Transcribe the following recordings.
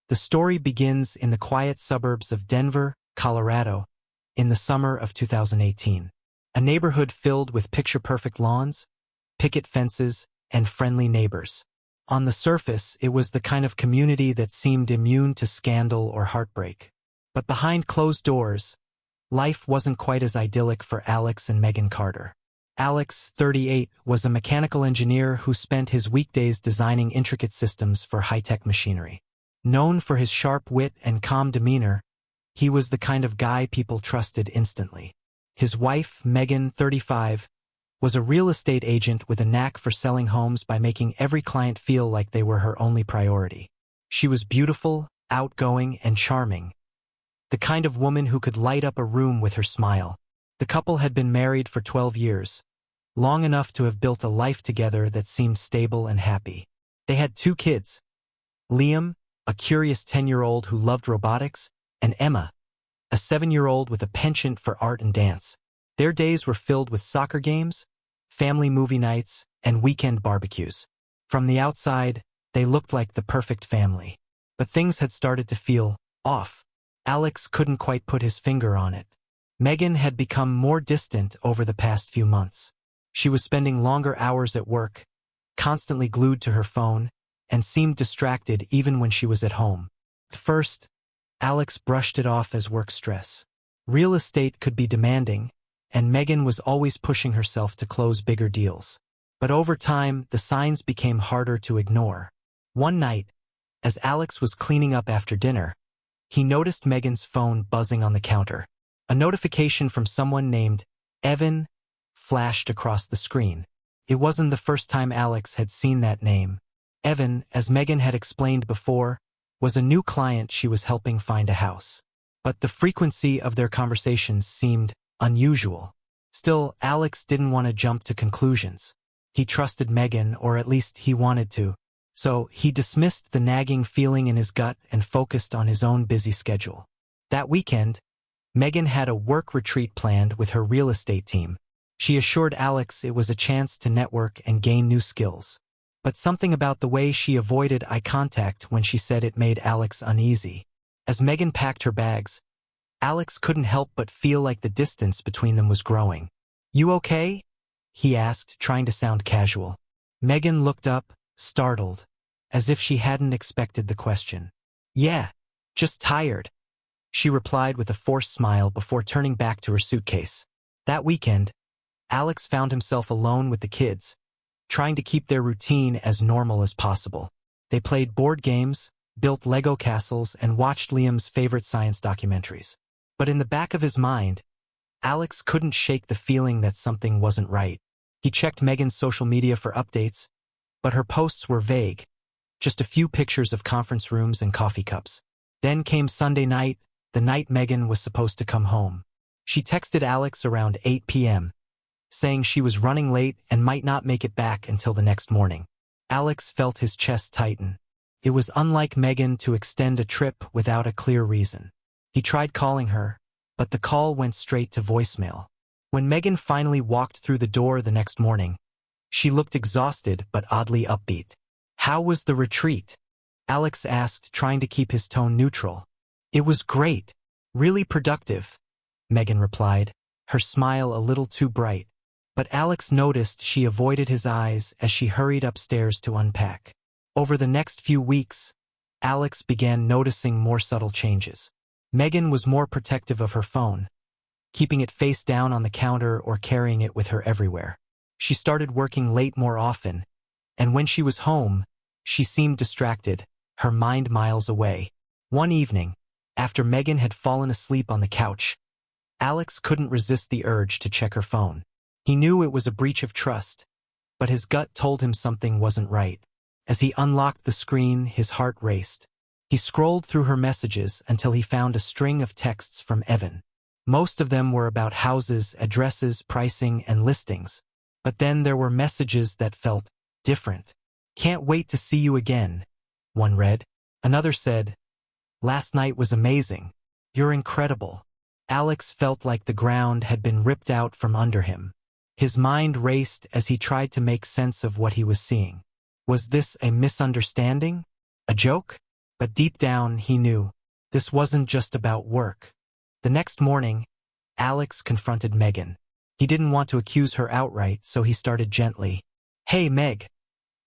The story begins in the quiet suburbs of Denver, Colorado, in the summer of 2018. A neighborhood filled with picture-perfect lawns, picket fences, and friendly neighbors. On the surface, it was the kind of community that seemed immune to scandal or heartbreak. But behind closed doors, life wasn't quite as idyllic for Alex and Megan Carter. Alex, 38, was a mechanical engineer who spent his weekdays designing intricate systems for high-tech machinery. Known for his sharp wit and calm demeanor, he was the kind of guy people trusted instantly. His wife, Megan, 35, was a real estate agent with a knack for selling homes by making every client feel like they were her only priority. She was beautiful, outgoing, and charming, the kind of woman who could light up a room with her smile. The couple had been married for 12 years, long enough to have built a life together that seemed stable and happy. They had 2 kids, Liam, a curious 10-year-old who loved robotics, and Emma, a 7-year-old with a penchant for art and dance. Their days were filled with soccer games, family movie nights, and weekend barbecues. From the outside, they looked like the perfect family. But things had started to feel off. Alex couldn't quite put his finger on it. Megan had become more distant over the past few months. She was spending longer hours at work, constantly glued to her phone, and seemed distracted even when she was at home. At first, Alex brushed it off as work stress. Real estate could be demanding, and Megan was always pushing herself to close bigger deals. But over time, the signs became harder to ignore. One night, as Alex was cleaning up after dinner, he noticed Megan's phone buzzing on the counter. A notification from someone named Evan flashed across the screen. It wasn't the first time Alex had seen that name. Evan, as Megan had explained before, was a new client she was helping find a house. But the frequency of their conversations seemed unusual. Still, Alex didn't want to jump to conclusions. He trusted Megan, or at least he wanted to. So he dismissed the nagging feeling in his gut and focused on his own busy schedule. That weekend, Megan had a work retreat planned with her real estate team. She assured Alex it was a chance to network and gain new skills. But something about the way she avoided eye contact when she said it made Alex uneasy. As Megan packed her bags, Alex couldn't help but feel like the distance between them was growing. "You okay?" he asked, trying to sound casual. Megan looked up, startled, as if she hadn't expected the question. "Yeah, just tired," she replied with a forced smile before turning back to her suitcase. That weekend, Alex found himself alone with the kids, trying to keep their routine as normal as possible. They played board games, built Lego castles, and watched Liam's favorite science documentaries. But in the back of his mind, Alex couldn't shake the feeling that something wasn't right. He checked Megan's social media for updates, but her posts were vague, just a few pictures of conference rooms and coffee cups. Then came Sunday night, the night Megan was supposed to come home. She texted Alex around 8 p.m., saying she was running late and might not make it back until the next morning. Alex felt his chest tighten. It was unlike Megan to extend a trip without a clear reason. He tried calling her, but the call went straight to voicemail. When Megan finally walked through the door the next morning, she looked exhausted but oddly upbeat. "How was the retreat?" Alex asked, trying to keep his tone neutral. "It was great. Really productive," Megan replied, her smile a little too bright. But Alex noticed she avoided his eyes as she hurried upstairs to unpack. Over the next few weeks, Alex began noticing more subtle changes. Megan was more protective of her phone, keeping it face down on the counter or carrying it with her everywhere. She started working late more often, and when she was home, she seemed distracted, her mind miles away. One evening, after Megan had fallen asleep on the couch, Alex couldn't resist the urge to check her phone. He knew it was a breach of trust, but his gut told him something wasn't right. As he unlocked the screen, his heart raced. He scrolled through her messages until he found a string of texts from Evan. Most of them were about houses, addresses, pricing, and listings. But then there were messages that felt different. "Can't wait to see you again," one read. Another said, "Last night was amazing. You're incredible." Alex felt like the ground had been ripped out from under him. His mind raced as he tried to make sense of what he was seeing. Was this a misunderstanding? A joke? But deep down, he knew this wasn't just about work. The next morning, Alex confronted Megan. He didn't want to accuse her outright, so he started gently. "Hey, Meg.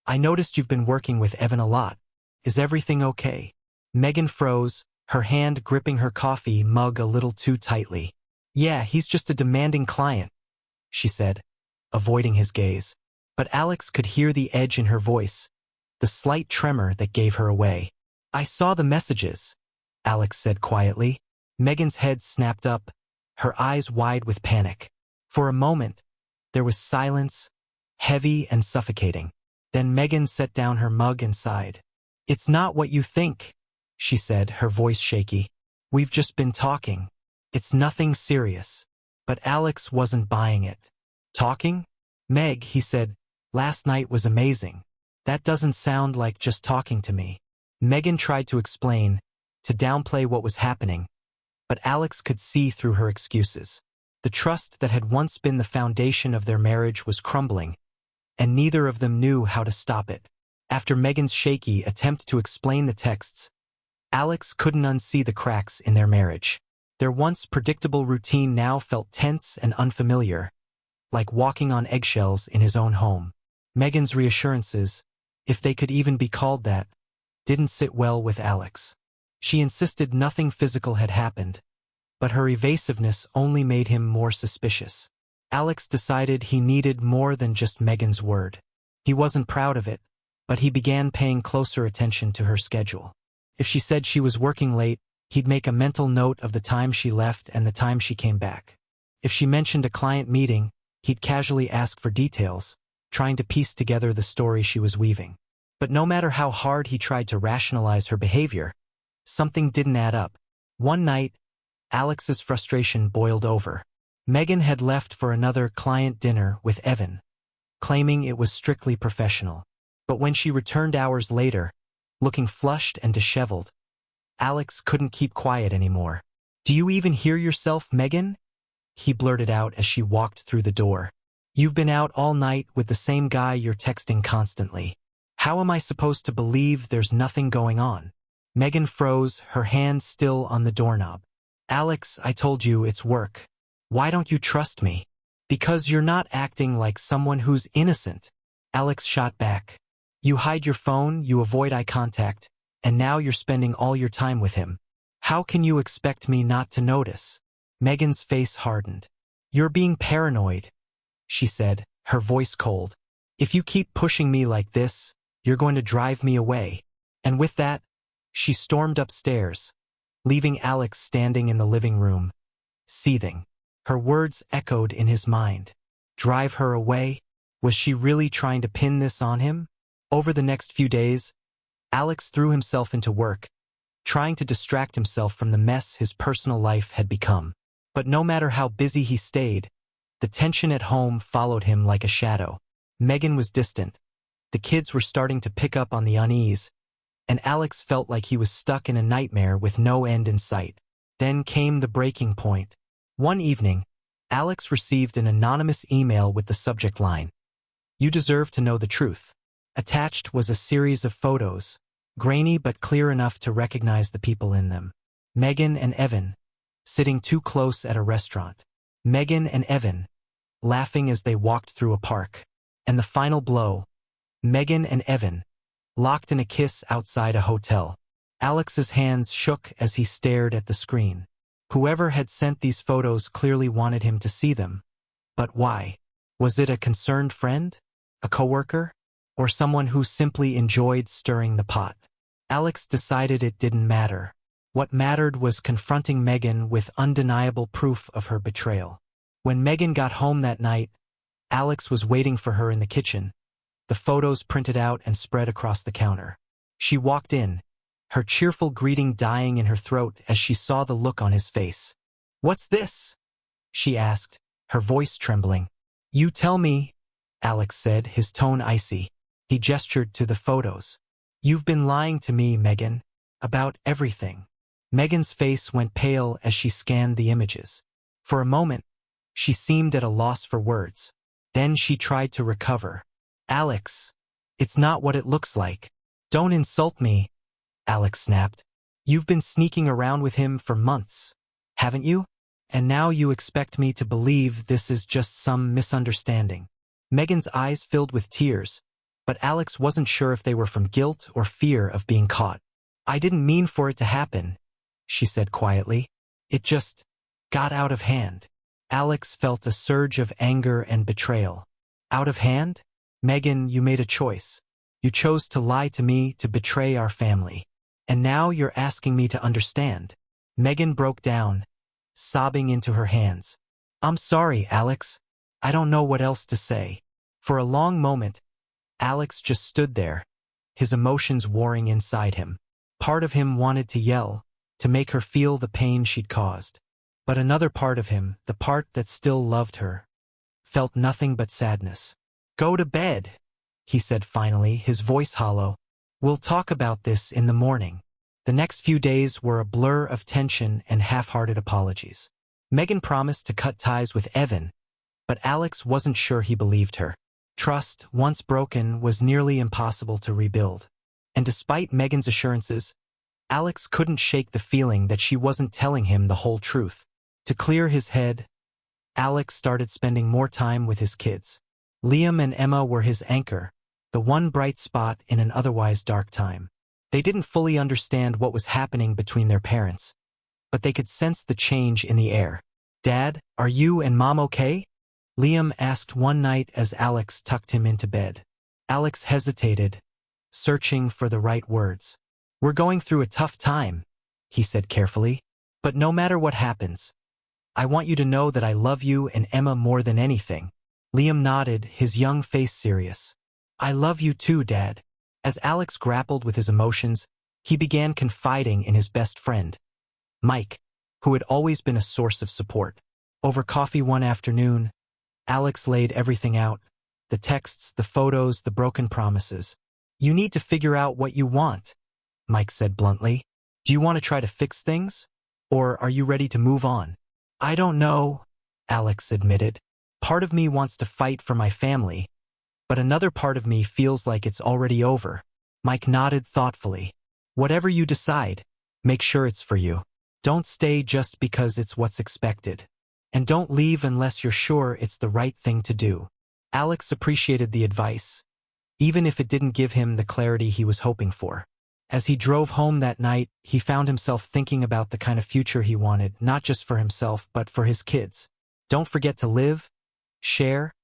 I noticed you've been working with Evan a lot. Is everything okay?" Megan froze, her hand gripping her coffee mug a little too tightly. "Yeah, he's just a demanding client," she said, avoiding his gaze. But Alex could hear the edge in her voice, the slight tremor that gave her away. "I saw the messages," Alex said quietly. Megan's head snapped up, her eyes wide with panic. For a moment, there was silence, heavy and suffocating. Then Megan set down her mug and sighed. "It's not what you think," she said, her voice shaky. "We've just been talking. It's nothing serious." But Alex wasn't buying it. "Talking? Meg," he said, "last night was amazing. That doesn't sound like just talking to me." Megan tried to explain, to downplay what was happening, but Alex could see through her excuses. The trust that had once been the foundation of their marriage was crumbling, and neither of them knew how to stop it. After Megan's shaky attempt to explain the texts, Alex couldn't unsee the cracks in their marriage. Their once predictable routine now felt tense and unfamiliar, like walking on eggshells in his own home. Megan's reassurances, if they could even be called that, didn't sit well with Alex. She insisted nothing physical had happened, but her evasiveness only made him more suspicious. Alex decided he needed more than just Megan's word. He wasn't proud of it, but he began paying closer attention to her schedule. If she said she was working late, he'd make a mental note of the time she left and the time she came back. If she mentioned a client meeting, he'd casually ask for details, trying to piece together the story she was weaving. But no matter how hard he tried to rationalize her behavior, something didn't add up. One night, Alex's frustration boiled over. Megan had left for another client dinner with Evan, claiming it was strictly professional. But when she returned hours later, looking flushed and disheveled, Alex couldn't keep quiet anymore. "Do you even hear yourself, Megan?" he blurted out as she walked through the door. "You've been out all night with the same guy you're texting constantly. How am I supposed to believe there's nothing going on?" Megan froze, her hand still on the doorknob. "Alex, I told you it's work. Why don't you trust me?" "Because you're not acting like someone who's innocent," Alex shot back. "You hide your phone, you avoid eye contact, and now you're spending all your time with him. How can you expect me not to notice?" Megan's face hardened. "You're being paranoid," she said, her voice cold. "If you keep pushing me like this, you're going to drive me away." And with that, she stormed upstairs, leaving Alex standing in the living room, seething. Her words echoed in his mind. Drive her away? Was she really trying to pin this on him? Over the next few days, Alex threw himself into work, trying to distract himself from the mess his personal life had become. But no matter how busy he stayed, the tension at home followed him like a shadow. Megan was distant. The kids were starting to pick up on the unease, and Alex felt like he was stuck in a nightmare with no end in sight. Then came the breaking point. One evening, Alex received an anonymous email with the subject line, "You deserve to know the truth." Attached was a series of photos, grainy but clear enough to recognize the people in them. Megan and Evan, sitting too close at a restaurant. Megan and Evan, laughing as they walked through a park. And the final blow, Megan and Evan, locked in a kiss outside a hotel. Alex's hands shook as he stared at the screen. Whoever had sent these photos clearly wanted him to see them. But why? Was it a concerned friend? A coworker? Or someone who simply enjoyed stirring the pot? Alex decided it didn't matter. What mattered was confronting Megan with undeniable proof of her betrayal. When Megan got home that night, Alex was waiting for her in the kitchen, the photos printed out and spread across the counter. She walked in, her cheerful greeting dying in her throat as she saw the look on his face. "What's this?" she asked, her voice trembling. "You tell me," Alex said, his tone icy. He gestured to the photos. "You've been lying to me, Megan, about everything." Megan's face went pale as she scanned the images. For a moment, she seemed at a loss for words. Then she tried to recover. "Alex, it's not what it looks like. Don't insult me." Alex snapped. You've been sneaking around with him for months, haven't you? And now you expect me to believe this is just some misunderstanding. Megan's eyes filled with tears, but Alex wasn't sure if they were from guilt or fear of being caught. I didn't mean for it to happen, she said quietly. It just got out of hand. Alex felt a surge of anger and betrayal. Out of hand? Megan, you made a choice. You chose to lie to me to betray our family. And now you're asking me to understand. Megan broke down, sobbing into her hands. I'm sorry, Alex. I don't know what else to say. For a long moment, Alex just stood there, his emotions warring inside him. Part of him wanted to yell, to make her feel the pain she'd caused. But another part of him, the part that still loved her, felt nothing but sadness. Go to bed, he said finally, his voice hollow. We'll talk about this in the morning. The next few days were a blur of tension and half-hearted apologies. Megan promised to cut ties with Evan, but Alex wasn't sure he believed her. Trust, once broken, was nearly impossible to rebuild. And despite Megan's assurances, Alex couldn't shake the feeling that she wasn't telling him the whole truth. To clear his head, Alex started spending more time with his kids. Liam and Emma were his anchor, the one bright spot in an otherwise dark time. They didn't fully understand what was happening between their parents, but they could sense the change in the air. Dad, are you and Mom okay? Liam asked one night as Alex tucked him into bed. Alex hesitated, searching for the right words. We're going through a tough time, he said carefully. But no matter what happens, I want you to know that I love you and Emma more than anything. Liam nodded, his young face serious. I love you too, Dad. As Alex grappled with his emotions, he began confiding in his best friend, Mike, who had always been a source of support. Over coffee one afternoon, Alex laid everything out, the texts, the photos, the broken promises. You need to figure out what you want, Mike said bluntly. Do you want to try to fix things? Or are you ready to move on? I don't know, Alex admitted. Part of me wants to fight for my family, but another part of me feels like it's already over. Mike nodded thoughtfully. Whatever you decide, make sure it's for you. Don't stay just because it's what's expected. And don't leave unless you're sure it's the right thing to do. Alex appreciated the advice, even if it didn't give him the clarity he was hoping for. As he drove home that night, he found himself thinking about the kind of future he wanted, not just for himself, but for his kids. Don't forget to live, share,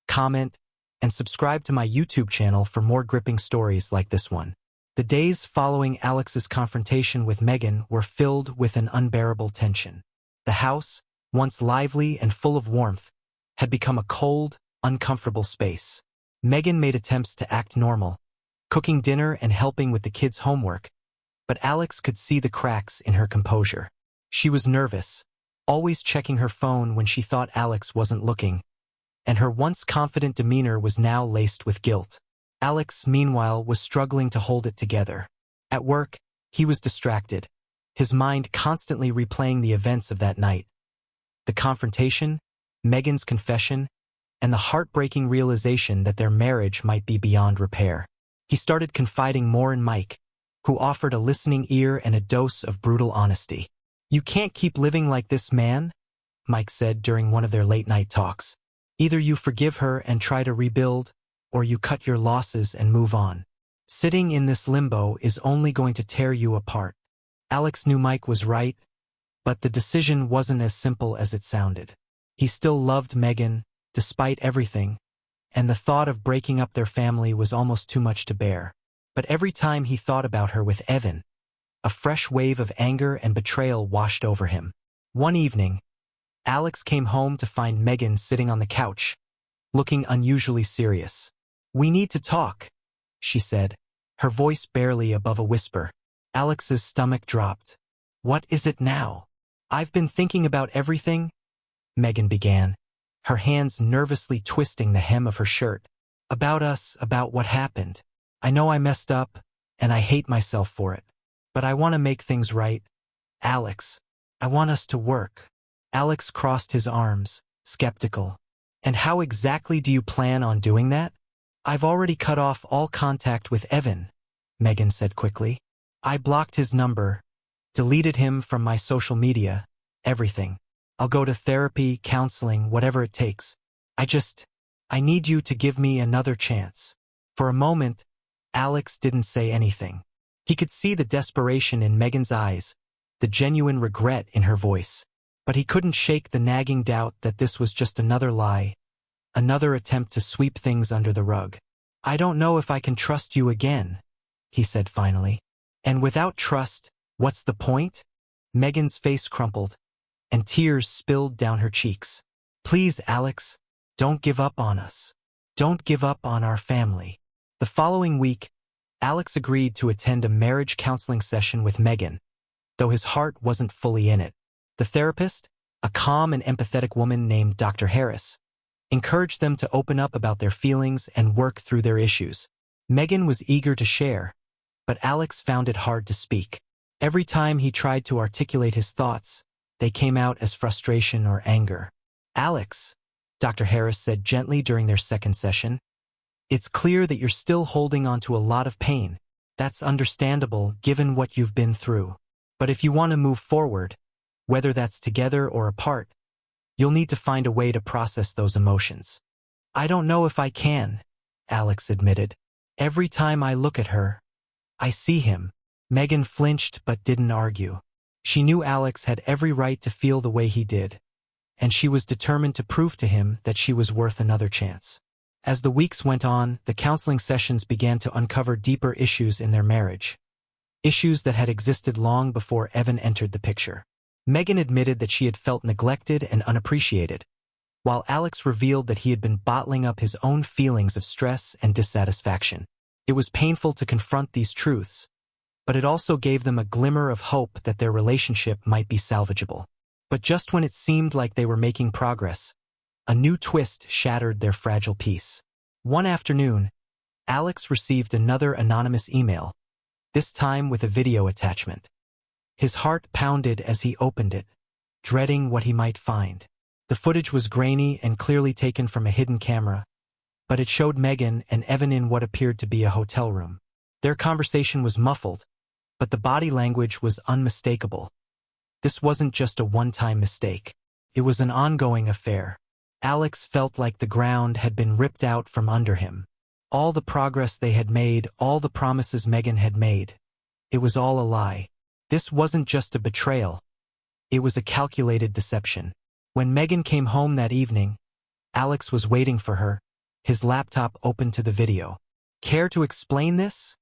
comment, and subscribe to my YouTube channel for more gripping stories like this one. The days following Alex's confrontation with Megan were filled with an unbearable tension. The house, once lively and full of warmth, had become a cold, uncomfortable space. Megan made attempts to act normal, cooking dinner and helping with the kids' homework, but Alex could see the cracks in her composure. She was nervous, always checking her phone when she thought Alex wasn't looking, and her once confident demeanor was now laced with guilt. Alex, meanwhile, was struggling to hold it together. At work, he was distracted, his mind constantly replaying the events of that night. The confrontation, Megan's confession, and the heartbreaking realization that their marriage might be beyond repair. He started confiding more in Mike, who offered a listening ear and a dose of brutal honesty. You can't keep living like this, man, Mike said during one of their late-night talks. Either you forgive her and try to rebuild, or you cut your losses and move on. Sitting in this limbo is only going to tear you apart. Alex knew Mike was right, but the decision wasn't as simple as it sounded. He still loved Megan, despite everything, and the thought of breaking up their family was almost too much to bear. But every time he thought about her with Evan, a fresh wave of anger and betrayal washed over him. One evening, Alex came home to find Megan sitting on the couch, looking unusually serious. We need to talk, she said, her voice barely above a whisper. Alex's stomach dropped. What is it now? I've been thinking about everything, Megan began, her hands nervously twisting the hem of her shirt. About us, about what happened. I know I messed up, and I hate myself for it. But I want to make things right. Alex, I want us to work. Alex crossed his arms, skeptical. And how exactly do you plan on doing that? I've already cut off all contact with Evan, Megan said quickly. I blocked his number, deleted him from my social media, everything. I'll go to therapy, counseling, whatever it takes. I need you to give me another chance." For a moment, Alex didn't say anything. He could see the desperation in Megan's eyes, the genuine regret in her voice. But he couldn't shake the nagging doubt that this was just another lie, another attempt to sweep things under the rug. "I don't know if I can trust you again," he said finally. "And without trust, what's the point?" Megan's face crumpled, and tears spilled down her cheeks. "Please, Alex, don't give up on us. Don't give up on our family." The following week, Alex agreed to attend a marriage counseling session with Megan, though his heart wasn't fully in it. The therapist, a calm and empathetic woman named Dr. Harris, encouraged them to open up about their feelings and work through their issues. Megan was eager to share, but Alex found it hard to speak. Every time he tried to articulate his thoughts, they came out as frustration or anger. "Alex," Dr. Harris said gently during their second session, "it's clear that you're still holding on to a lot of pain. That's understandable given what you've been through. But if you want to move forward, whether that's together or apart, you'll need to find a way to process those emotions." "I don't know if I can," Alex admitted. "Every time I look at her, I see him." Megan flinched but didn't argue. She knew Alex had every right to feel the way he did, and she was determined to prove to him that she was worth another chance. As the weeks went on, the counseling sessions began to uncover deeper issues in their marriage. Issues that had existed long before Evan entered the picture. Megan admitted that she had felt neglected and unappreciated, while Alex revealed that he had been bottling up his own feelings of stress and dissatisfaction. It was painful to confront these truths, but it also gave them a glimmer of hope that their relationship might be salvageable. But just when it seemed like they were making progress, a new twist shattered their fragile peace. One afternoon, Alex received another anonymous email, this time with a video attachment. His heart pounded as he opened it, dreading what he might find. The footage was grainy and clearly taken from a hidden camera, but it showed Megan and Evan in what appeared to be a hotel room. Their conversation was muffled, but the body language was unmistakable. This wasn't just a one-time mistake. It was an ongoing affair. Alex felt like the ground had been ripped out from under him. All the progress they had made, all the promises Megan had made, it was all a lie. This wasn't just a betrayal. It was a calculated deception. When Megan came home that evening, Alex was waiting for her, his laptop open to the video. "Care to explain this?"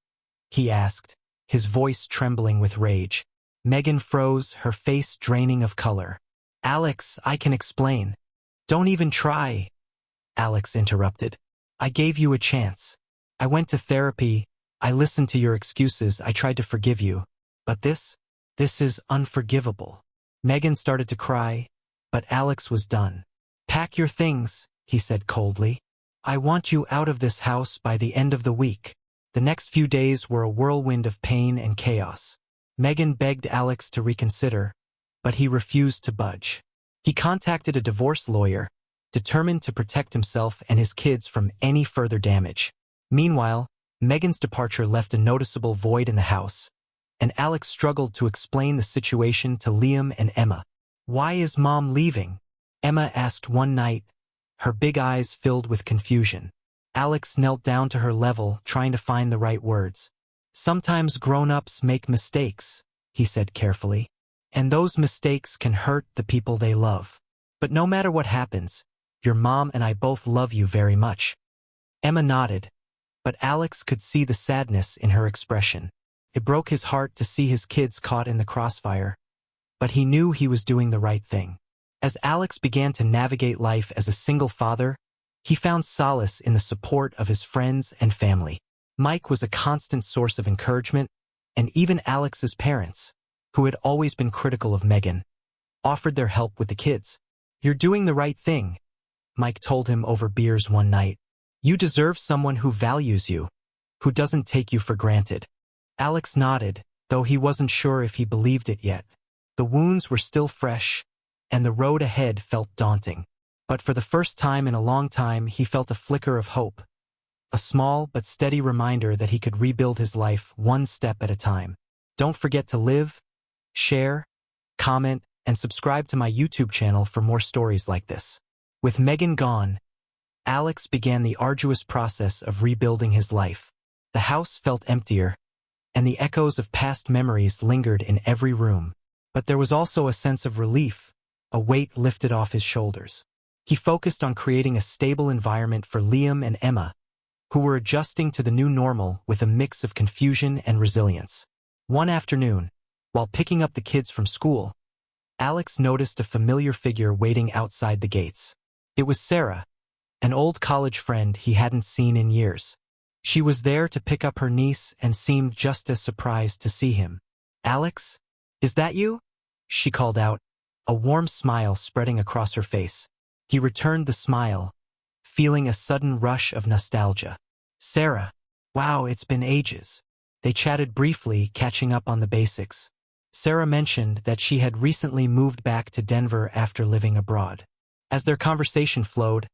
he asked, his voice trembling with rage. Megan froze, her face draining of color. "Alex, I can explain." "Don't even try," Alex interrupted. "I gave you a chance. I went to therapy, I listened to your excuses, I tried to forgive you. But this is unforgivable." Megan started to cry, but Alex was done. "Pack your things," he said coldly. "I want you out of this house by the end of the week." The next few days were a whirlwind of pain and chaos. Megan begged Alex to reconsider, but he refused to budge. He contacted a divorce lawyer, determined to protect himself and his kids from any further damage. Meanwhile, Megan's departure left a noticeable void in the house, and Alex struggled to explain the situation to Liam and Emma. "Why is Mom leaving?" Emma asked one night, her big eyes filled with confusion. Alex knelt down to her level, trying to find the right words. "Sometimes grown-ups make mistakes," he said carefully, "and those mistakes can hurt the people they love. But no matter what happens, your mom and I both love you very much." Emma nodded, but Alex could see the sadness in her expression. It broke his heart to see his kids caught in the crossfire, but he knew he was doing the right thing. As Alex began to navigate life as a single father, he found solace in the support of his friends and family. Mike was a constant source of encouragement, and even Alex's parents, who had always been critical of Megan, offered their help with the kids. "You're doing the right thing," Mike told him over beers one night. "You deserve someone who values you, who doesn't take you for granted." Alex nodded, though he wasn't sure if he believed it yet. The wounds were still fresh, and the road ahead felt daunting. But for the first time in a long time, he felt a flicker of hope, a small but steady reminder that he could rebuild his life one step at a time. Don't forget to live, share, comment, and subscribe to my YouTube channel for more stories like this. With Megan gone, Alex began the arduous process of rebuilding his life. The house felt emptier, and the echoes of past memories lingered in every room. But there was also a sense of relief, a weight lifted off his shoulders. He focused on creating a stable environment for Liam and Emma, who were adjusting to the new normal with a mix of confusion and resilience. One afternoon, while picking up the kids from school, Alex noticed a familiar figure waiting outside the gates. It was Sarah, an old college friend he hadn't seen in years. She was there to pick up her niece and seemed just as surprised to see him. "Alex, is that you?" she called out, a warm smile spreading across her face. He returned the smile, feeling a sudden rush of nostalgia. "Sarah, wow, it's been ages." They chatted briefly, catching up on the basics. Sarah mentioned that she had recently moved back to Denver after living abroad. As their conversation flowed,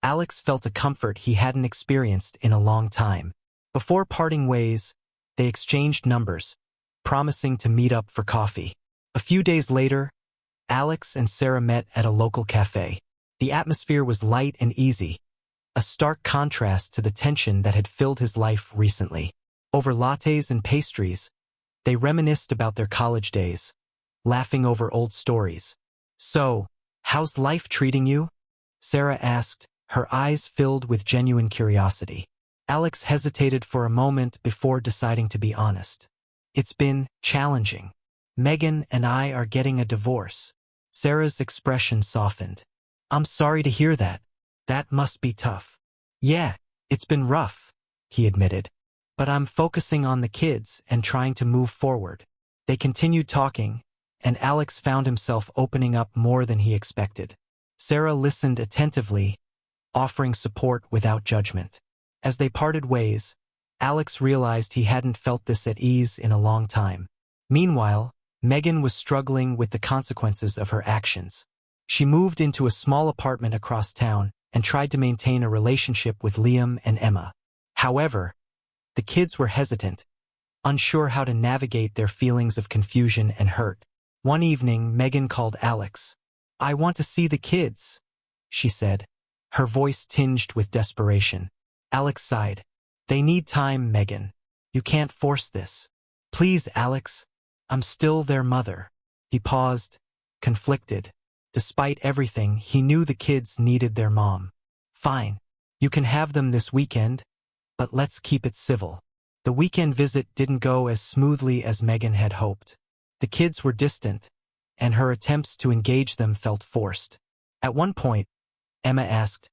Alex felt a comfort he hadn't experienced in a long time. Before parting ways, they exchanged numbers, promising to meet up for coffee. A few days later, Alex and Sarah met at a local cafe. The atmosphere was light and easy, a stark contrast to the tension that had filled his life recently. Over lattes and pastries, they reminisced about their college days, laughing over old stories. "So, how's life treating you?" Sarah asked, her eyes filled with genuine curiosity. Alex hesitated for a moment before deciding to be honest. "It's been challenging. Megan and I are getting a divorce." Sarah's expression softened. "I'm sorry to hear that. That must be tough." "Yeah, it's been rough," he admitted. "But I'm focusing on the kids and trying to move forward." They continued talking, and Alex found himself opening up more than he expected. Sarah listened attentively, offering support without judgment. As they parted ways, Alex realized he hadn't felt this at ease in a long time. Meanwhile, Megan was struggling with the consequences of her actions. She moved into a small apartment across town and tried to maintain a relationship with Liam and Emma. However, the kids were hesitant, unsure how to navigate their feelings of confusion and hurt. One evening, Megan called Alex. "I want to see the kids," she said, her voice tinged with desperation. Alex sighed. "They need time, Megan. You can't force this." "Please, Alex. I'm still their mother." He paused, conflicted. Despite everything, he knew the kids needed their mom. "Fine. You can have them this weekend, but let's keep it civil." The weekend visit didn't go as smoothly as Megan had hoped. The kids were distant, and her attempts to engage them felt forced. At one point, Emma asked,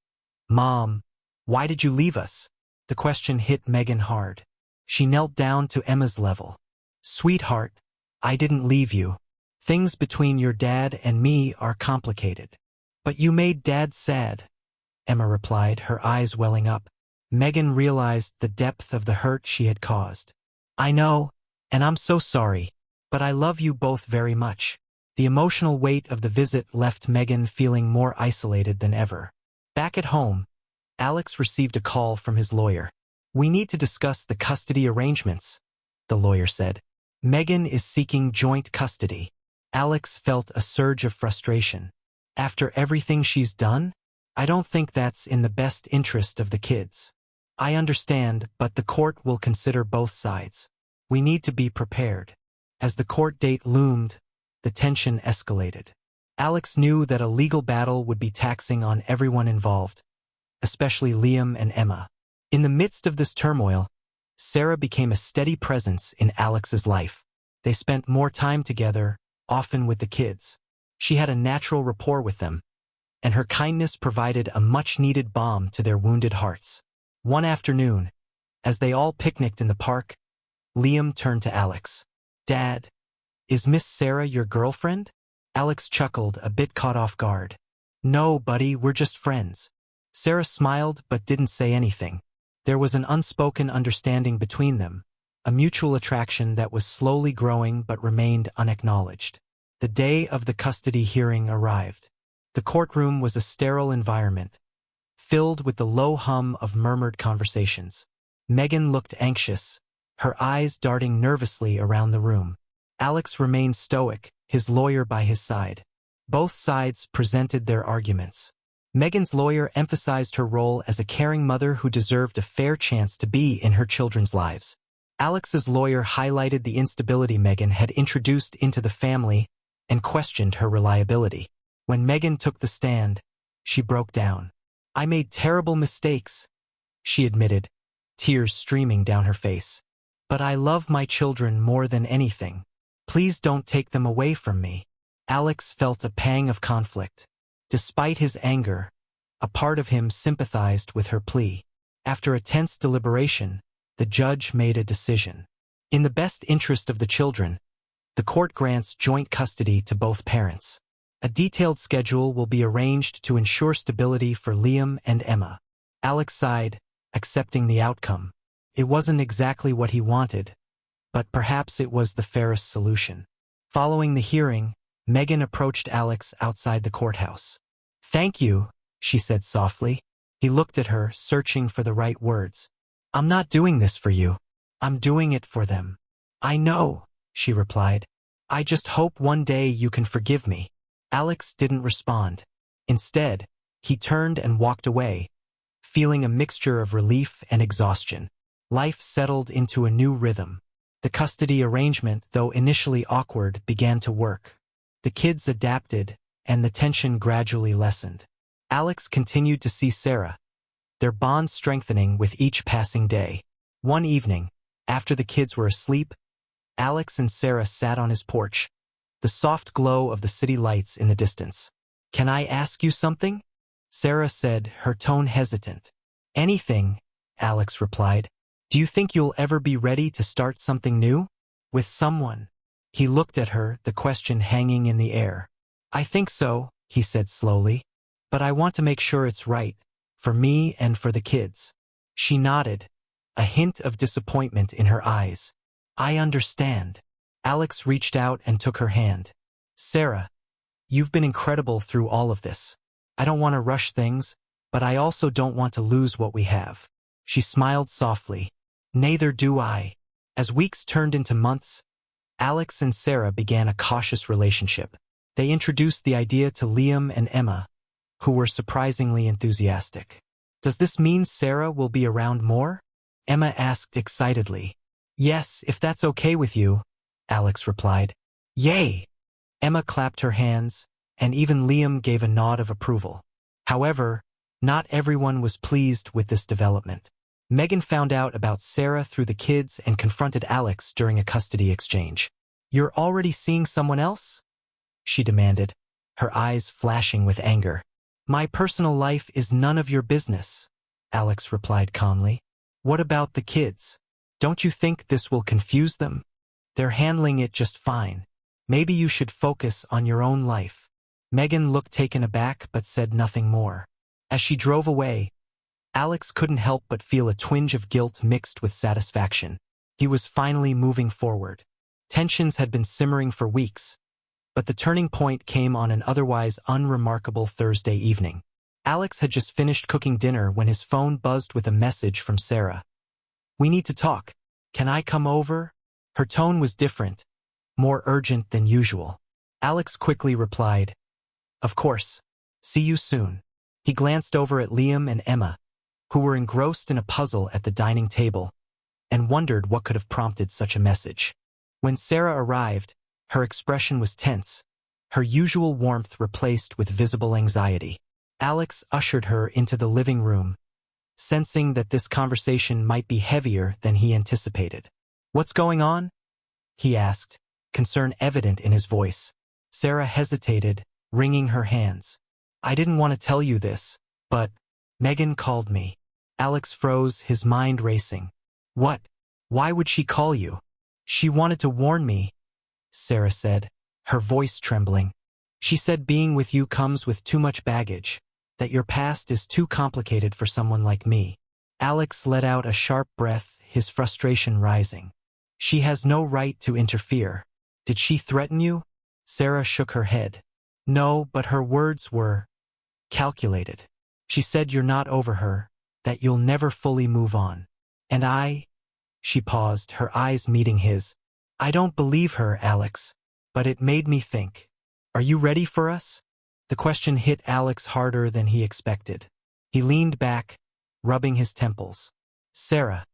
"Mom, why did you leave us?" The question hit Megan hard. She knelt down to Emma's level. "Sweetheart, I didn't leave you. Things between your dad and me are complicated." "But you made Dad sad," Emma replied, her eyes welling up. Megan realized the depth of the hurt she had caused. "I know, and I'm so sorry, but I love you both very much." The emotional weight of the visit left Megan feeling more isolated than ever. Back at home, Alex received a call from his lawyer. "We need to discuss the custody arrangements," the lawyer said. "Megan is seeking joint custody." Alex felt a surge of frustration. "After everything she's done? I don't think that's in the best interest of the kids." "I understand, but the court will consider both sides. We need to be prepared." As the court date loomed, the tension escalated. Alex knew that a legal battle would be taxing on everyone involved, especially Liam and Emma. In the midst of this turmoil, Sarah became a steady presence in Alex's life. They spent more time together, often with the kids. She had a natural rapport with them, and her kindness provided a much-needed balm to their wounded hearts. One afternoon, as they all picnicked in the park, Liam turned to Alex. "Dad, is Miss Sarah your girlfriend?" Alex chuckled, a bit caught off guard. "No, buddy, we're just friends." Sarah smiled but didn't say anything. There was an unspoken understanding between them, a mutual attraction that was slowly growing but remained unacknowledged. The day of the custody hearing arrived. The courtroom was a sterile environment, filled with the low hum of murmured conversations. Megan looked anxious, her eyes darting nervously around the room. Alex remained stoic, his lawyer by his side. Both sides presented their arguments. Megan's lawyer emphasized her role as a caring mother who deserved a fair chance to be in her children's lives. Alex's lawyer highlighted the instability Megan had introduced into the family and questioned her reliability. When Megan took the stand, she broke down. "I made terrible mistakes," she admitted, tears streaming down her face. "But I love my children more than anything. Please don't take them away from me." Alex felt a pang of conflict. Despite his anger, a part of him sympathized with her plea. After a tense deliberation, the judge made a decision. In the best interest of the children, the court grants joint custody to both parents. A detailed schedule will be arranged to ensure stability for Liam and Emma. Alex sighed, accepting the outcome. It wasn't exactly what he wanted, but perhaps it was the fairest solution. Following the hearing, Megan approached Alex outside the courthouse. "Thank you," she said softly. He looked at her, searching for the right words. "I'm not doing this for you. I'm doing it for them." "I know," she replied. "I just hope one day you can forgive me." Alex didn't respond. Instead, he turned and walked away, feeling a mixture of relief and exhaustion. Life settled into a new rhythm. The custody arrangement, though initially awkward, began to work. The kids adapted, and the tension gradually lessened. Alex continued to see Sarah, their bond strengthening with each passing day. One evening, after the kids were asleep, Alex and Sarah sat on his porch, the soft glow of the city lights in the distance. "Can I ask you something?" Sarah said, her tone hesitant. "Anything," Alex replied. "Do you think you'll ever be ready to start something new? With someone?" He looked at her, the question hanging in the air. "I think so," he said slowly. "But I want to make sure it's right, for me and for the kids." She nodded, a hint of disappointment in her eyes. "I understand." Alex reached out and took her hand. "Sarah, you've been incredible through all of this. I don't want to rush things, but I also don't want to lose what we have." She smiled softly. "Neither do I." As weeks turned into months, Alex and Sarah began a cautious relationship. They introduced the idea to Liam and Emma, who were surprisingly enthusiastic. "Does this mean Sarah will be around more?" Emma asked excitedly. "Yes, if that's okay with you," Alex replied. "Yay!" Emma clapped her hands, and even Liam gave a nod of approval. However, not everyone was pleased with this development. Megan found out about Sarah through the kids and confronted Alex during a custody exchange. "You're already seeing someone else?" she demanded, her eyes flashing with anger. "My personal life is none of your business," Alex replied calmly. "What about the kids? Don't you think this will confuse them? They're handling it just fine. Maybe you should focus on your own life." Megan looked taken aback but said nothing more. As she drove away, Alex couldn't help but feel a twinge of guilt mixed with satisfaction. He was finally moving forward. Tensions had been simmering for weeks, but the turning point came on an otherwise unremarkable Thursday evening. Alex had just finished cooking dinner when his phone buzzed with a message from Sarah. "We need to talk. Can I come over?" Her tone was different, more urgent than usual. Alex quickly replied, "Of course. See you soon." He glanced over at Liam and Emma, who were engrossed in a puzzle at the dining table, and wondered what could have prompted such a message. When Sarah arrived, her expression was tense, her usual warmth replaced with visible anxiety. Alex ushered her into the living room, sensing that this conversation might be heavier than he anticipated. "What's going on?" he asked, concern evident in his voice. Sarah hesitated, wringing her hands. "I didn't want to tell you this, but Megan called me." Alex froze, his mind racing. "What? Why would she call you?" "She wanted to warn me," Sarah said, her voice trembling. "She said being with you comes with too much baggage, that your past is too complicated for someone like me." Alex let out a sharp breath, his frustration rising. "She has no right to interfere. Did she threaten you?" Sarah shook her head. "No, but her words were calculated. She said you're not over her, that you'll never fully move on. And She paused, her eyes meeting his. I don't believe her, Alex. But it made me think. Are you ready for us? The question hit Alex harder than he expected. He leaned back, rubbing his temples. Sarah,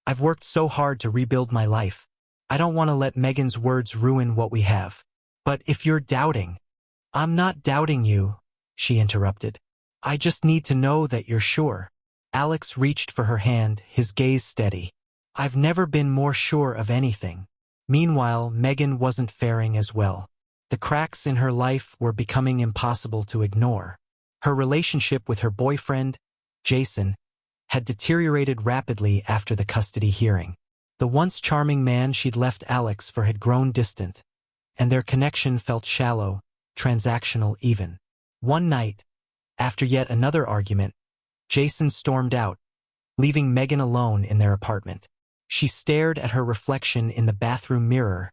I've worked so hard to rebuild my life. I don't want to let Megan's words ruin what we have. But if you're doubting. I'm not doubting you, she interrupted. I just need to know that you're sure. Alex reached for her hand, his gaze steady. I've never been more sure of anything. Meanwhile, Megan wasn't faring as well. The cracks in her life were becoming impossible to ignore. Her relationship with her boyfriend, Jason, had deteriorated rapidly after the custody hearing. The once charming man she'd left Alex for had grown distant, and their connection felt shallow, transactional even. One night, after yet another argument, Jason stormed out, leaving Megan alone in their apartment. She stared at her reflection in the bathroom mirror,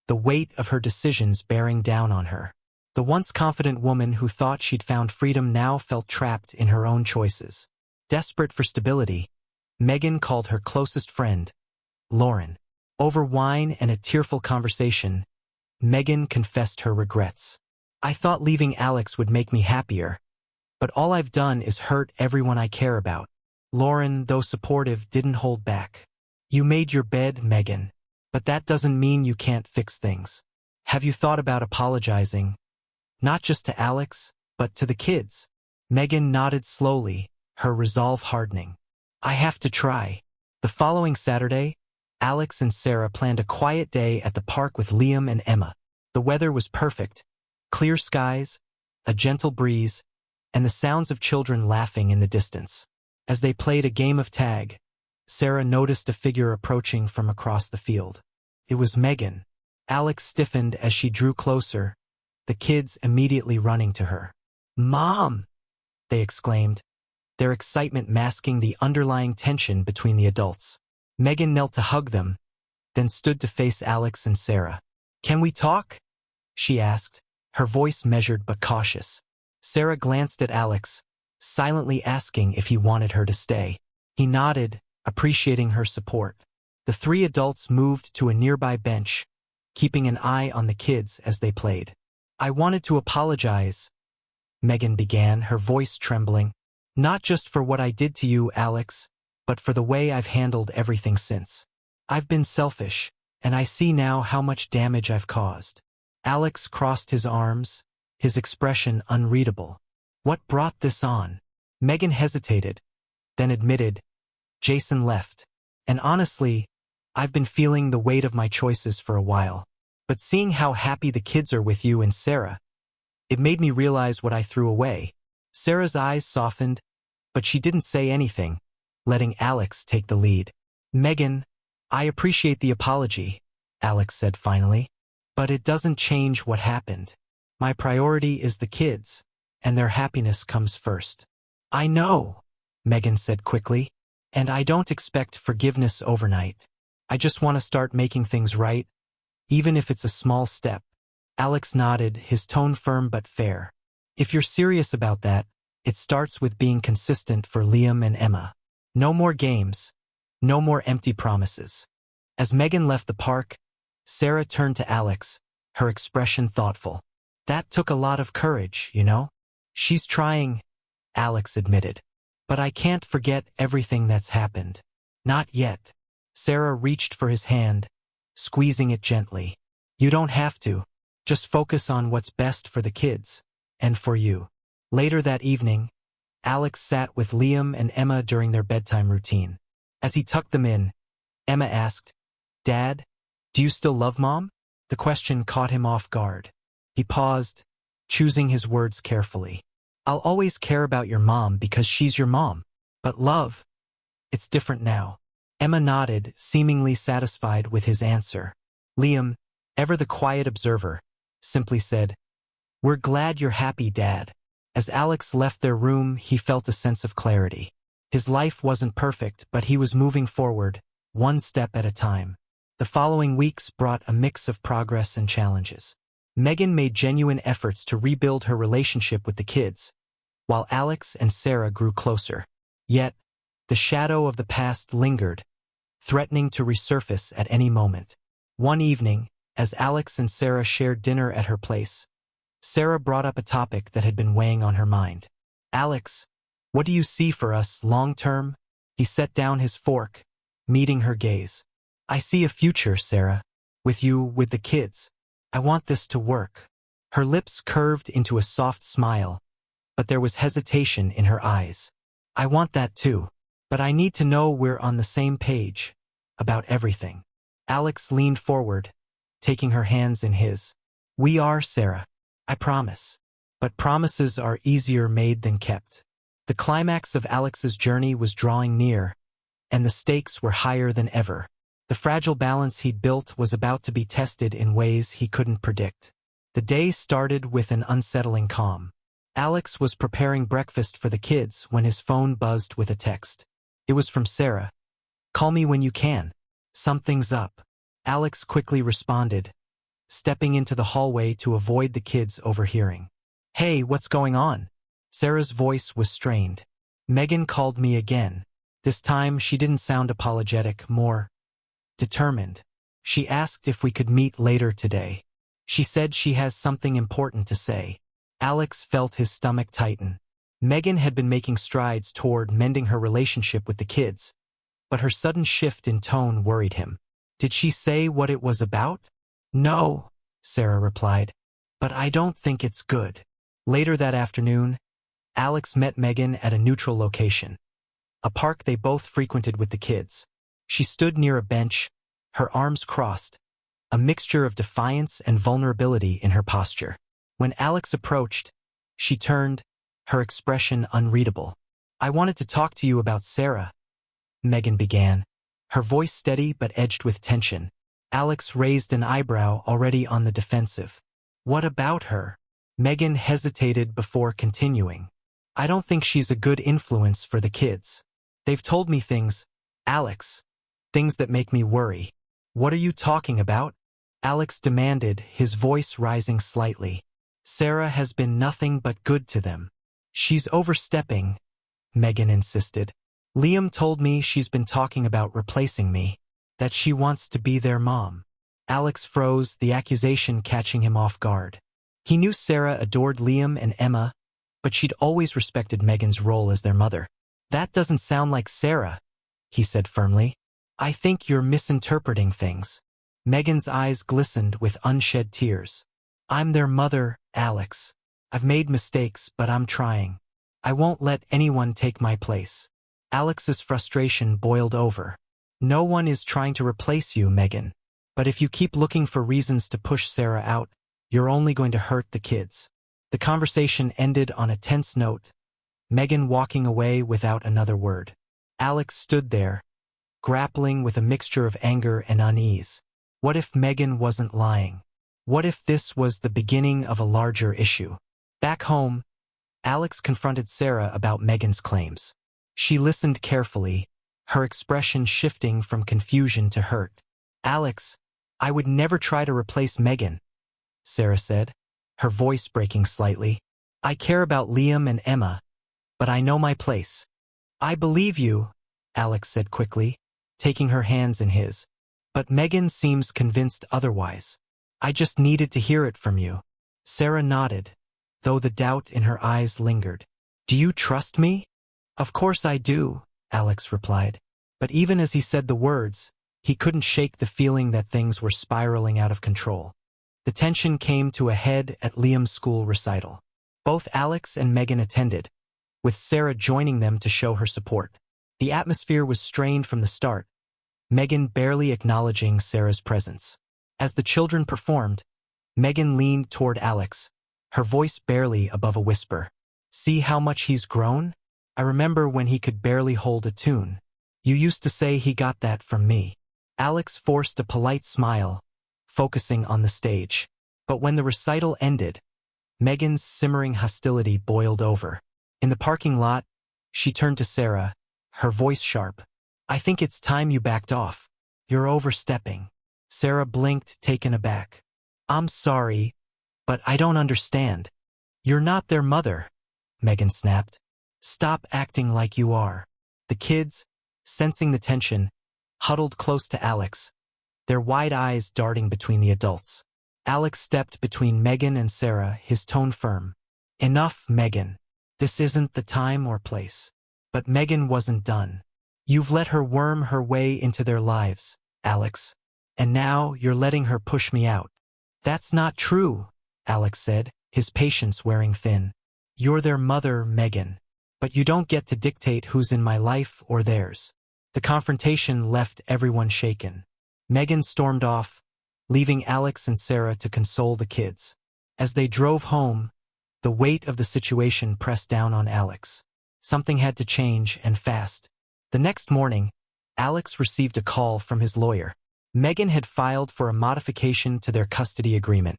the weight of her decisions bearing down on her. The once confident woman who thought she'd found freedom now felt trapped in her own choices. Desperate for stability, Megan called her closest friend, Lauren. Over wine and a tearful conversation, Megan confessed her regrets. I thought leaving Alex would make me happier, but all I've done is hurt everyone I care about. Lauren, though supportive, didn't hold back. You made your bed, Megan, but that doesn't mean you can't fix things. Have you thought about apologizing? Not just to Alex, but to the kids. Megan nodded slowly, her resolve hardening. I have to try. The following Saturday, Alex and Sarah planned a quiet day at the park with Liam and Emma. The weather was perfect. Clear skies, a gentle breeze, and the sounds of children laughing in the distance. As they played a game of tag, Sarah noticed a figure approaching from across the field. It was Megan. Alex stiffened as she drew closer, the kids immediately running to her. Mom! They exclaimed, their excitement masking the underlying tension between the adults. Megan knelt to hug them, then stood to face Alex and Sarah. Can we talk? She asked, her voice measured but cautious. Sarah glanced at Alex, silently asking if he wanted her to stay. He nodded, appreciating her support. The three adults moved to a nearby bench, keeping an eye on the kids as they played. I wanted to apologize, Megan began, her voice trembling. Not just for what I did to you, Alex, but for the way I've handled everything since. I've been selfish, and I see now how much damage I've caused. Alex crossed his arms, his expression unreadable. What brought this on? Megan hesitated, then admitted, Jason left. And honestly, I've been feeling the weight of my choices for a while. But seeing how happy the kids are with you and Sarah, it made me realize what I threw away. Sarah's eyes softened, but she didn't say anything, letting Alex take the lead. Megan, I appreciate the apology, Alex said finally, but it doesn't change what happened. My priority is the kids, and their happiness comes first. I know, Megan said quickly, and I don't expect forgiveness overnight. I just want to start making things right, even if it's a small step. Alex nodded, his tone firm but fair. If you're serious about that, it starts with being consistent for Liam and Emma. No more games, no more empty promises. As Megan left the park, Sarah turned to Alex, her expression thoughtful. That took a lot of courage, you know? She's trying, Alex admitted. But I can't forget everything that's happened. Not yet. Sarah reached for his hand, squeezing it gently. You don't have to. Just focus on what's best for the kids, and for you. Later that evening, Alex sat with Liam and Emma during their bedtime routine. As he tucked them in, Emma asked, Dad, do you still love Mom? The question caught him off guard. He paused, choosing his words carefully. I'll always care about your mom because she's your mom. But love, it's different now. Emma nodded, seemingly satisfied with his answer. Liam, ever the quiet observer, simply said, We're glad you're happy, Dad. As Alex left their room, he felt a sense of clarity. His life wasn't perfect, but he was moving forward, one step at a time. The following weeks brought a mix of progress and challenges. Megan made genuine efforts to rebuild her relationship with the kids, while Alex and Sarah grew closer. Yet, the shadow of the past lingered, threatening to resurface at any moment. One evening, as Alex and Sarah shared dinner at her place, Sarah brought up a topic that had been weighing on her mind. "Alex, what do you see for us long-term?" He set down his fork, meeting her gaze. "I see a future, Sarah. With you, with the kids. I want this to work." Her lips curved into a soft smile, but there was hesitation in her eyes. "I want that too. But I need to know we're on the same page. About everything." Alex leaned forward, taking her hands in his. "We are, Sarah. I promise." But promises are easier made than kept. The climax of Alex's journey was drawing near, and the stakes were higher than ever. The fragile balance he'd built was about to be tested in ways he couldn't predict. The day started with an unsettling calm. Alex was preparing breakfast for the kids when his phone buzzed with a text. It was from Sarah. "Call me when you can. Something's up." Alex quickly responded, stepping into the hallway to avoid the kids overhearing. "Hey, what's going on?" Sarah's voice was strained. "Megan called me again." This time she didn't sound apologetic, more determined. "She asked if we could meet later today. She said she has something important to say." Alex felt his stomach tighten. Megan had been making strides toward mending her relationship with the kids, but her sudden shift in tone worried him. "Did she say what it was about?" "No," Sarah replied, "but I don't think it's good." Later that afternoon, Alex met Megan at a neutral location, a park they both frequented with the kids. She stood near a bench, her arms crossed, a mixture of defiance and vulnerability in her posture. When Alex approached, she turned, her expression unreadable. "I wanted to talk to you about Sarah," Megan began, her voice steady but edged with tension. Alex raised an eyebrow, already on the defensive. "What about her?" Megan hesitated before continuing. "I don't think she's a good influence for the kids. They've told me things, Alex, things that make me worry." "What are you talking about?" Alex demanded, his voice rising slightly. "Sarah has been nothing but good to them." "She's overstepping," Megan insisted. "Liam told me she's been talking about replacing me, that she wants to be their mom." Alex froze, the accusation catching him off guard. He knew Sarah adored Liam and Emma, but she'd always respected Megan's role as their mother. "That doesn't sound like Sarah," he said firmly. "I think you're misinterpreting things." Megan's eyes glistened with unshed tears. "I'm their mother, Alex. I've made mistakes, but I'm trying. I won't let anyone take my place." Alex's frustration boiled over. "No one is trying to replace you, Megan. But if you keep looking for reasons to push Sarah out, you're only going to hurt the kids." The conversation ended on a tense note, Megan walking away without another word. Alex stood there, grappling with a mixture of anger and unease. What if Megan wasn't lying? What if this was the beginning of a larger issue? Back home, Alex confronted Sarah about Megan's claims. She listened carefully, her expression shifting from confusion to hurt. "Alex, I would never try to replace Megan," Sarah said, her voice breaking slightly. "I care about Liam and Emma, but I know my place." "I believe you," Alex said quickly, taking her hands in his. "But Megan seems convinced otherwise. I just needed to hear it from you." Sarah nodded, though the doubt in her eyes lingered. "Do you trust me?" "Of course I do," Alex replied. But even as he said the words, he couldn't shake the feeling that things were spiraling out of control. The tension came to a head at Liam's school recital. Both Alex and Megan attended, with Sarah joining them to show her support. The atmosphere was strained from the start, Megan barely acknowledging Sarah's presence. As the children performed, Megan leaned toward Alex, her voice barely above a whisper. "See how much he's grown? I remember when he could barely hold a tune. You used to say he got that from me." Alex forced a polite smile, focusing on the stage. But when the recital ended, Megan's simmering hostility boiled over. In the parking lot, she turned to Sarah, her voice sharp. "I think it's time you backed off. You're overstepping." Sarah blinked, taken aback. "I'm sorry, but I don't understand." "You're not their mother," Megan snapped. "Stop acting like you are." The kids, sensing the tension, huddled close to Alex, their wide eyes darting between the adults. Alex stepped between Megan and Sarah, his tone firm. "Enough, Megan. This isn't the time or place." But Megan wasn't done. "You've let her worm her way into their lives, Alex. And now you're letting her push me out." "That's not true," Alex said, his patience wearing thin. "You're their mother, Megan. But you don't get to dictate who's in my life or theirs." The confrontation left everyone shaken. Megan stormed off, leaving Alex and Sarah to console the kids. As they drove home, the weight of the situation pressed down on Alex. Something had to change, and fast. The next morning, Alex received a call from his lawyer. Megan had filed for a modification to their custody agreement,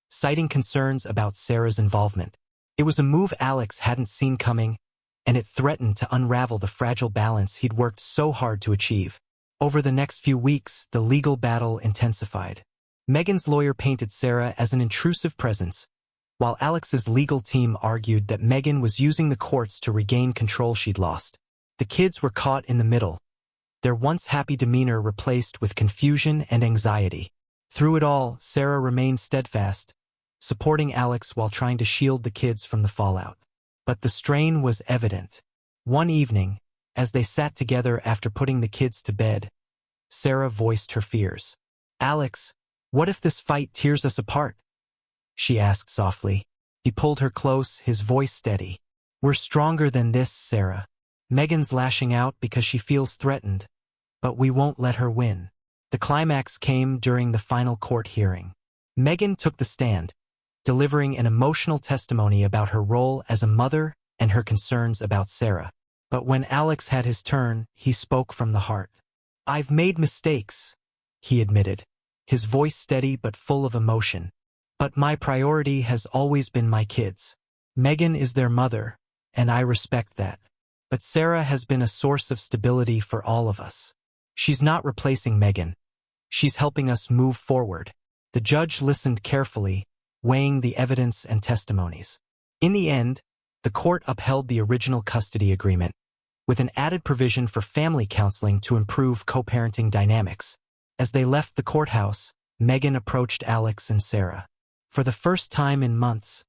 citing concerns about Sarah's involvement. It was a move Alex hadn't seen coming, and it threatened to unravel the fragile balance he'd worked so hard to achieve. Over the next few weeks, the legal battle intensified. Megan's lawyer painted Sarah as an intrusive presence, while Alex's legal team argued that Megan was using the courts to regain control she'd lost. The kids were caught in the middle, their once happy demeanor replaced with confusion and anxiety. Through it all, Sarah remained steadfast, supporting Alex while trying to shield the kids from the fallout. But the strain was evident. One evening, as they sat together after putting the kids to bed, Sarah voiced her fears. "Alex, what if this fight tears us apart?" she asked softly. He pulled her close, his voice steady. "We're stronger than this, Sarah. Megan's lashing out because she feels threatened, but we won't let her win." The climax came during the final court hearing. Megan took the stand, delivering an emotional testimony about her role as a mother and her concerns about Sarah. But when Alex had his turn, he spoke from the heart. "I've made mistakes," he admitted, his voice steady but full of emotion. "But my priority has always been my kids. Megan is their mother, and I respect that. But Sarah has been a source of stability for all of us. She's not replacing Megan. She's helping us move forward." The judge listened carefully, weighing the evidence and testimonies. In the end, the court upheld the original custody agreement, with an added provision for family counseling to improve co-parenting dynamics. As they left the courthouse, Megan approached Alex and Sarah. For the first time in months,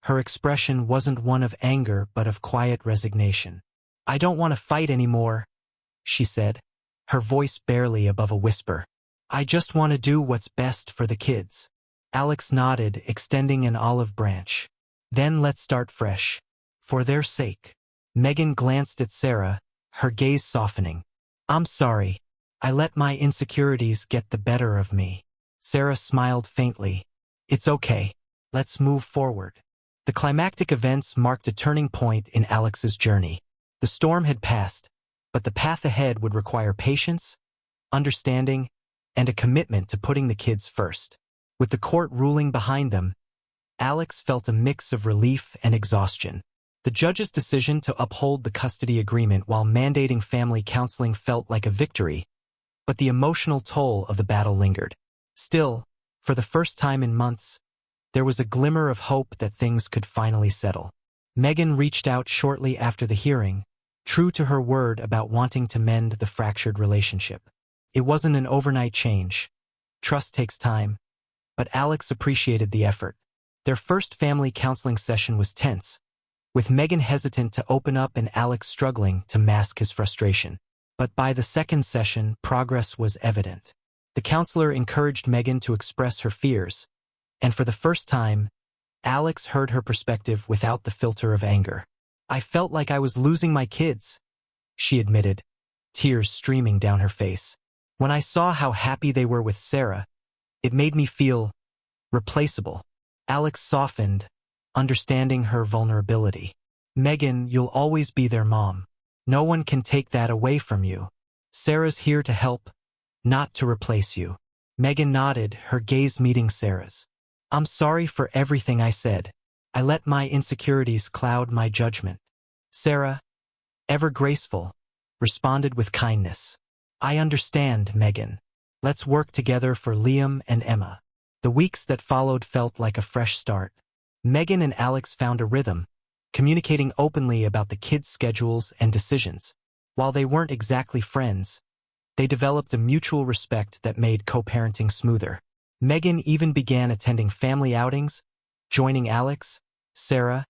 her expression wasn't one of anger but of quiet resignation. "I don't want to fight anymore," she said, her voice barely above a whisper. "I just want to do what's best for the kids." Alex nodded, extending an olive branch. "Then let's start fresh. For their sake." Megan glanced at Sarah, her gaze softening. "I'm sorry. I let my insecurities get the better of me." Sarah smiled faintly. "It's okay. Let's move forward." The climactic events marked a turning point in Alex's journey. The storm had passed, but the path ahead would require patience, understanding, and a commitment to putting the kids first. With the court ruling behind them, Alex felt a mix of relief and exhaustion. The judge's decision to uphold the custody agreement while mandating family counseling felt like a victory, but the emotional toll of the battle lingered. Still, for the first time in months, there was a glimmer of hope that things could finally settle. Megan reached out shortly after the hearing, true to her word about wanting to mend the fractured relationship. It wasn't an overnight change. Trust takes time, but Alex appreciated the effort. Their first family counseling session was tense, with Megan hesitant to open up and Alex struggling to mask his frustration. But by the second session, progress was evident. The counselor encouraged Megan to express her fears, and for the first time, Alex heard her perspective without the filter of anger. "I felt like I was losing my kids," she admitted, tears streaming down her face. "When I saw how happy they were with Sarah, it made me feel replaceable." Alex softened, understanding her vulnerability. "Megan, you'll always be their mom. No one can take that away from you. Sarah's here to help, not to replace you." Megan nodded, her gaze meeting Sarah's. "I'm sorry for everything I said. I let my insecurities cloud my judgment." Sarah, ever graceful, responded with kindness. "I understand, Megan. Let's work together for Liam and Emma." The weeks that followed felt like a fresh start. Megan and Alex found a rhythm, communicating openly about the kids' schedules and decisions. While they weren't exactly friends, They developed a mutual respect that made co-parenting smoother. Megan even began attending family outings, joining Alex, Sarah,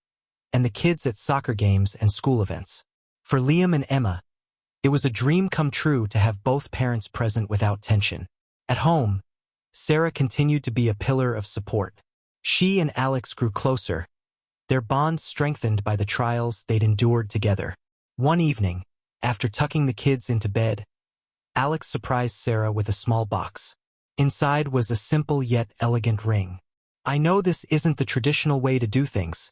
and the kids at soccer games and school events. For Liam and Emma, it was a dream come true to have both parents present without tension. At home, Sarah continued to be a pillar of support. She and Alex grew closer, their bond strengthened by the trials they'd endured together. One evening, after tucking the kids into bed, Alex surprised Sarah with a small box. Inside was a simple yet elegant ring. "I know this isn't the traditional way to do things,"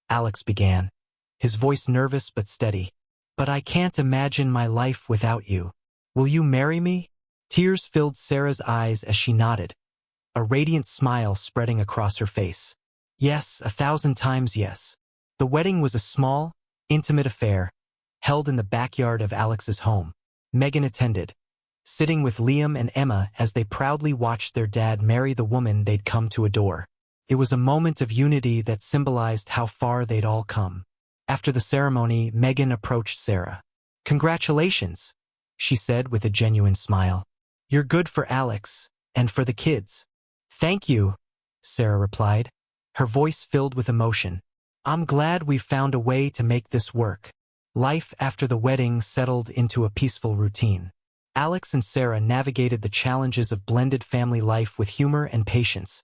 Alex began, his voice nervous but steady. "But I can't imagine my life without you. Will you marry me?" Tears filled Sarah's eyes as she nodded, a radiant smile spreading across her face. "Yes, 1,000 times yes." The wedding was a small, intimate affair, held in the backyard of Alex's home. Megan attended, sitting with Liam and Emma as they proudly watched their dad marry the woman they'd come to adore. It was a moment of unity that symbolized how far they'd all come. After the ceremony, Megan approached Sarah. "Congratulations," she said with a genuine smile. "You're good for Alex, and for the kids." "Thank you," Sarah replied, her voice filled with emotion. "I'm glad we've found a way to make this work." Life after the wedding settled into a peaceful routine. Alex and Sarah navigated the challenges of blended family life with humor and patience,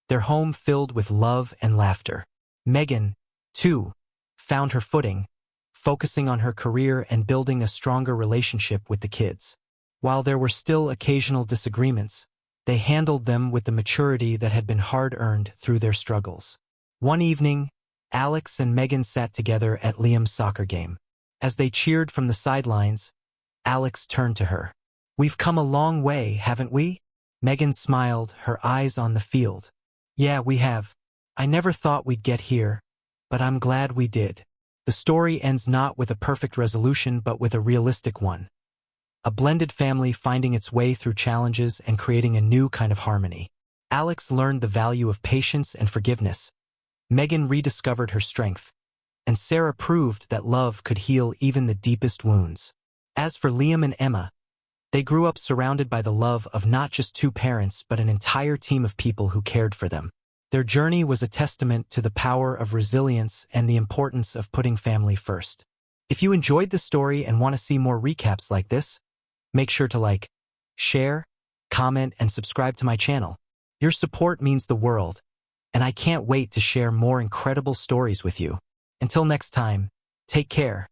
their home filled with love and laughter. Megan, too, found her footing, focusing on her career and building a stronger relationship with the kids. While there were still occasional disagreements, they handled them with the maturity that had been hard-earned through their struggles. One evening, Alex and Megan sat together at Liam's soccer game. As they cheered from the sidelines, Alex turned to her. "We've come a long way, haven't we?" Megan smiled, her eyes on the field. "Yeah, we have. I never thought we'd get here, but I'm glad we did." The story ends not with a perfect resolution but with a realistic one. A blended family finding its way through challenges and creating a new kind of harmony. Alex learned the value of patience and forgiveness. Megan rediscovered her strength, and Sarah proved that love could heal even the deepest wounds. As for Liam and Emma, they grew up surrounded by the love of not just two parents but an entire team of people who cared for them. Their journey was a testament to the power of resilience and the importance of putting family first. If you enjoyed the story and want to see more recaps like this, make sure to like, share, comment, and subscribe to my channel. Your support means the world, and I can't wait to share more incredible stories with you. Until next time, take care.